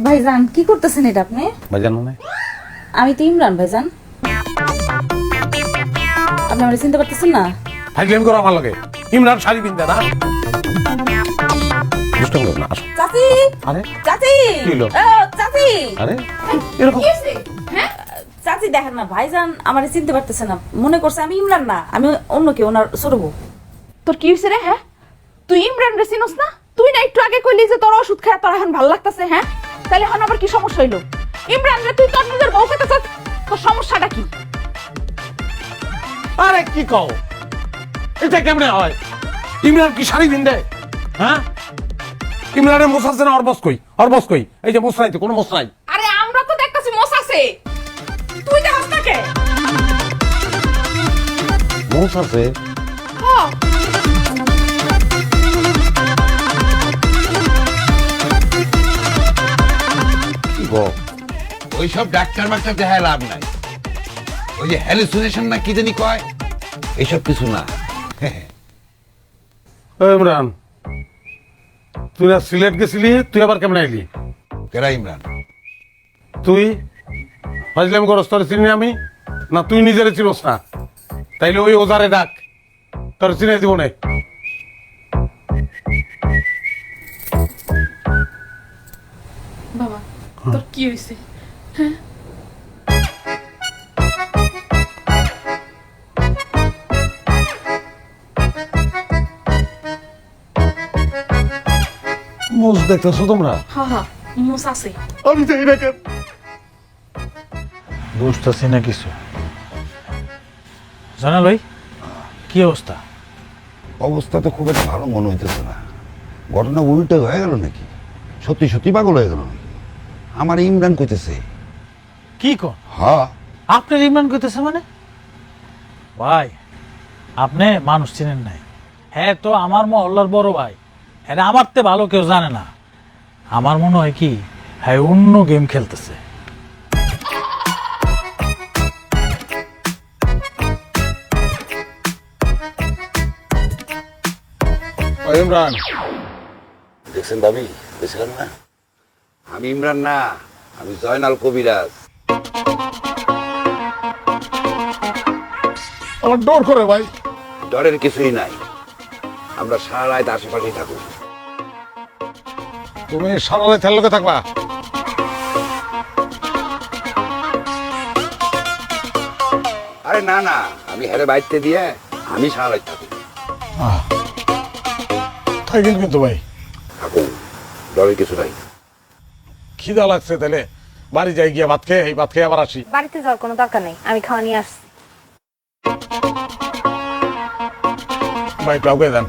ভাইজান কি করতেছেন এটা আপনি? ভাইজান মানে আমি তো ইমরান ভাইজান। আপনি আমাকে চিনতে পারতেছেন না? ফাইজলামি করো আমার লগে। ইমরান শাড়ি পিনতে না বুঝতে পারলো না। আসো। চাচি আরে চাচি কি হলো? চাচি আরে এরকম চাচি দেখেন না ভাইজান আমারে চিনতে পারতেছে না, মনে করছে আমি ইমরান না, আমি অন্য কেউ, ওনার ছোট বউ। তোর কি হইছে রে? হ্যাঁ, তুই ইমরান রে চিনোস না? তুই না একটু আগে কইলি যে তোর ওষুধ খায় তোর এখন ভালো লাগতেছে। হ্যাঁ, তাহলে এখন আবার কি সমস্যা হইলো? ইমরান রে তুই তোর নিজের বউ খেতে চাস, তোর সমস্যাটা কি? আরে কি কও, এটা কেমনে হয়? ইমরান কি শাড়ি পিন দেয়? হ্যাঁ, ইমরানের মোস আছে না? অরবস কই? এই যে মোস নাই তো, কোনো মোস নাই। আরে আমরা তো দেখতাছি মোস আছে, তুই দেখাস না কে? মোস আছে? হ্যাঁ, কি গো? ওইসব ডাক্তার মাস্টার দেখায় লাভ নাই। ওই যে হ্যালুসিনেশন না কি জানি কয়, এইসব কিছু না। ইমরান, তুই না সিলেট গেছিলি, তুই আবার কেমন আইলি? কেরা ইমরান? তুই ফাজলামি করস, তোর চিনি আমি না? তুই নিজের চিনস না? তাইলে ওই ওজারে ডাক, তোর চিনে দিব না। বাবা তোর কি হইছে? মোস দেখতেছো তোমরা? হ্যাঁ হ্যাঁ, মোস আছে। আমি দেখি না কেন? বুঝতেছি না কিছু। জানাল ভাই, কি অবস্থা? অবস্থা তো খুব একটা ভালো মনে হইতেছে না। ঘটনা উল্টো হয়ে গেল নাকি? সত্যি সত্যি পাগল হয়ে গেল নাকি? আমার ইমরান কইতেছে। কি কর হ্যাঁ, আপনার ইমরান কইতেছে মানে? ভাই, আপনি মানুষ চিনেন নাই। হ্যাঁ তো আমার মহল্লার বড় ভাই, হ্যাঁ আমার তে ভালো কেউ জানে না। আমার মনে হয় কি, হ্যাঁ অন্য গেম খেলতেছে। ইমরান, দেখছেন ভাবি? দেখছিলাম না? আমি ইমরান না, আমি জয়নাল কবিরাজ। আমার ডর করে ভাই। ডরের কিছুই নাই, আমরা সারা রাত আশেপাশেই থাকবো। তুমি সারালে তেল লোকে থাকবা? আরে না না, আমি হেরে বাইতে দিয়ে আমি সারা রাত থাকবো। থাকেন কিন্তু ভাই, থাকুন, ডরের কিছু নাই। খিদা লাগছে, তাহলে বাড়ি যাই গিয়া ভাত খেয়ে, এই ভাত খেয়ে আবার আসি। বাড়িতে যাওয়ার কোনো দরকার নেই, আমি খাওয়া নিয়ে আসছি। ভাই কাউকে দেন।